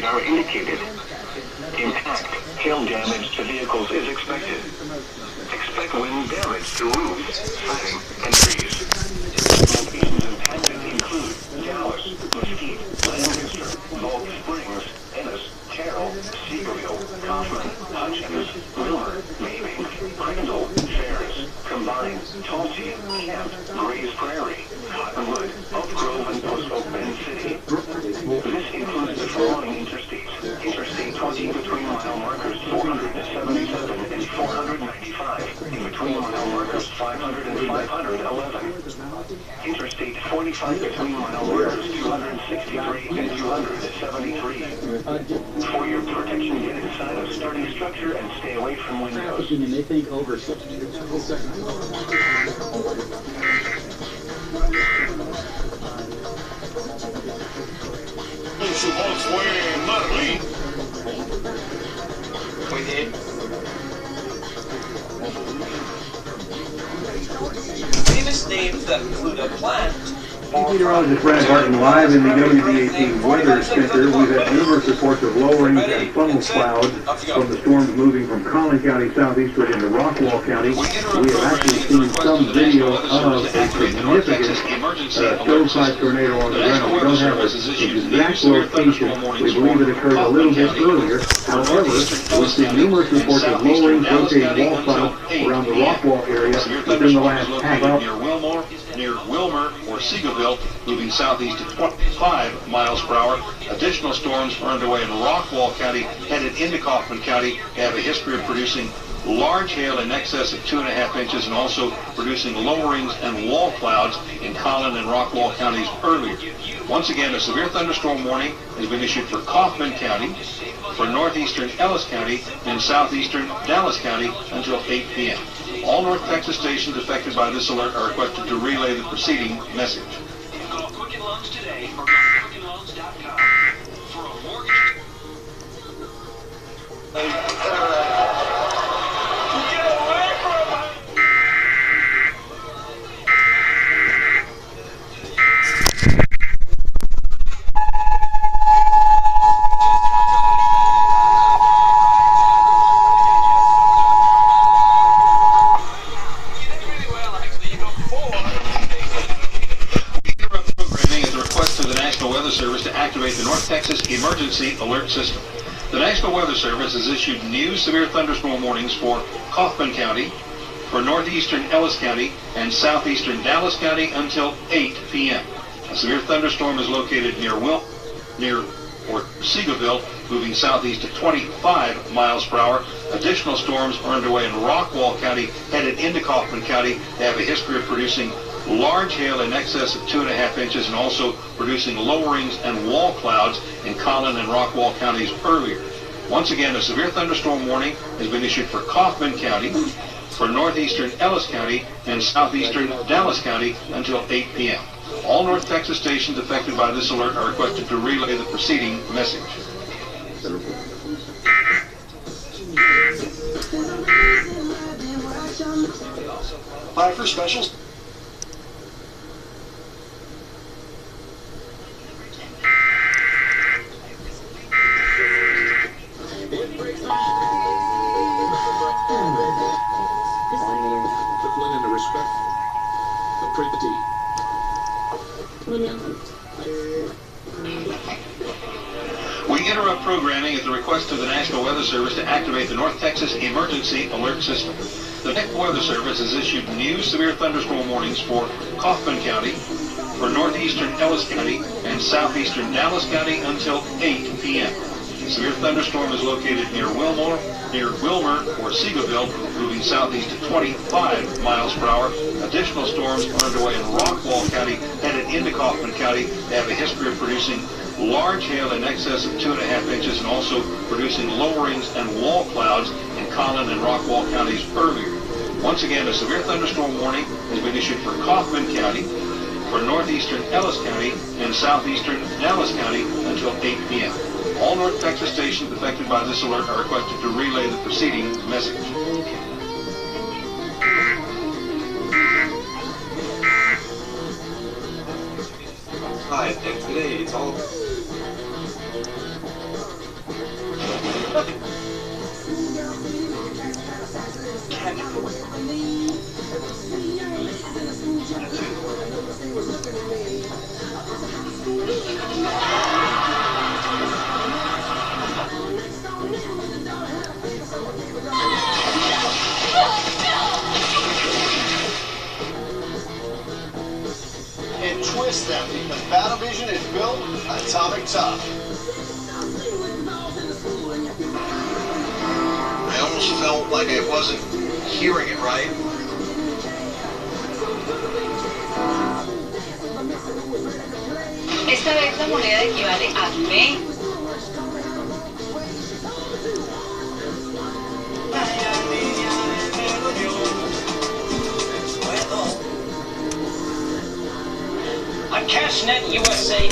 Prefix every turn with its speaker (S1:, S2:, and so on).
S1: are indicated. Impact, hail damage to vehicles is expected. Expect wind damage to roofs, siding, and trees. Locations impacted include Dallas, Mesquite, Lancaster, Gulf Springs, Ennis, Terrell, Seagerville, Kaufman, Hutchins, Wilmer, Maybank, Crandall, Ferris, Combined, Tulsi, Kent, Grays Prairie, Cottonwood, Oak Grove, and Post Oak Bend City. This includes the following interstates. Interstate 20 between mile markers 477 and 495, in between mile markers 500 and 511. Interstate 45 between mile markers 263 and 273. For your protection, get inside a sturdy structure and stay away from windows.
S2: You may think over 60 seconds.
S3: We did. Famous names that include a plant.
S4: Meteorologist Brad Martin live in the WDAT Weather Center. We've had numerous reports of lowering and funnel clouds from the storms moving from Collin County southeastward into Rockwall County. We have actually seen some video of a significant stovepipe tornado on the ground. We don't have an exact location. We believe it occurred a little bit earlier. However, we've seen numerous reports of lowering rotating wall clouds around the Rockwall area within the last half hour.
S5: Near Wilmer or Seagerville, moving southeast at 25 miles per hour. Additional storms are underway in Rockwall County, headed into Kaufman County. They have a history of producing large hail in excess of 2.5 inches and also producing lowerings and wall clouds in Collin and Rockwall counties earlier. Once again, a severe thunderstorm warning has been issued for Kaufman County, for northeastern Ellis County, and southeastern Dallas County until 8 p.m. All North Texas stations affected by this alert are requested to relay the preceding message.
S1: Call Quicken Loans today or go to QuickenLoans.com for a mortgage.
S5: Service to activate the North Texas Emergency Alert System. The National Weather Service has issued new severe thunderstorm warnings for Kaufman County, for northeastern Ellis County, and southeastern Dallas County until 8 p.m. A severe thunderstorm is located near Seagerville, moving southeast at 25 miles per hour. Additional storms are underway in Rockwall County, headed into Kaufman County. They have a history of producing large hail in excess of 2.5 inches and also producing lowerings and wall clouds in Collin and Rockwall counties earlier. Once again, a severe thunderstorm warning has been issued for Kaufman County, for northeastern Ellis County, and southeastern Dallas County until 8 p.m. All North Texas stations affected by this alert are requested to relay the preceding message.
S6: Apply for specials.
S5: We interrupt programming at the request of the National Weather Service to activate the North Texas Emergency Alert System. The National Weather Service has issued new severe thunderstorm warnings for Kaufman County, for northeastern Ellis County, and southeastern Dallas County until 8 p.m. The severe thunderstorm is located near Wilmer or Seagerville, moving southeast at 25 miles per hour. Additional storms are underway in Rockwall County, headed into Kaufman County. They have a history of producing large hail in excess of 2.5 inches and also producing lowerings and wall clouds in Collin and Rockwall counties earlier. Once again, a severe thunderstorm warning has been issued for Kaufman County, for northeastern Ellis County, and southeastern Dallas County until 8 p.m. All North Texas stations affected by this alert are requested to relay the preceding message.
S6: Hi, today it's all Atomic Top. I almost felt like I wasn't hearing it right.
S7: Esta vez la moneda equivale a me.
S3: On CashNet USA.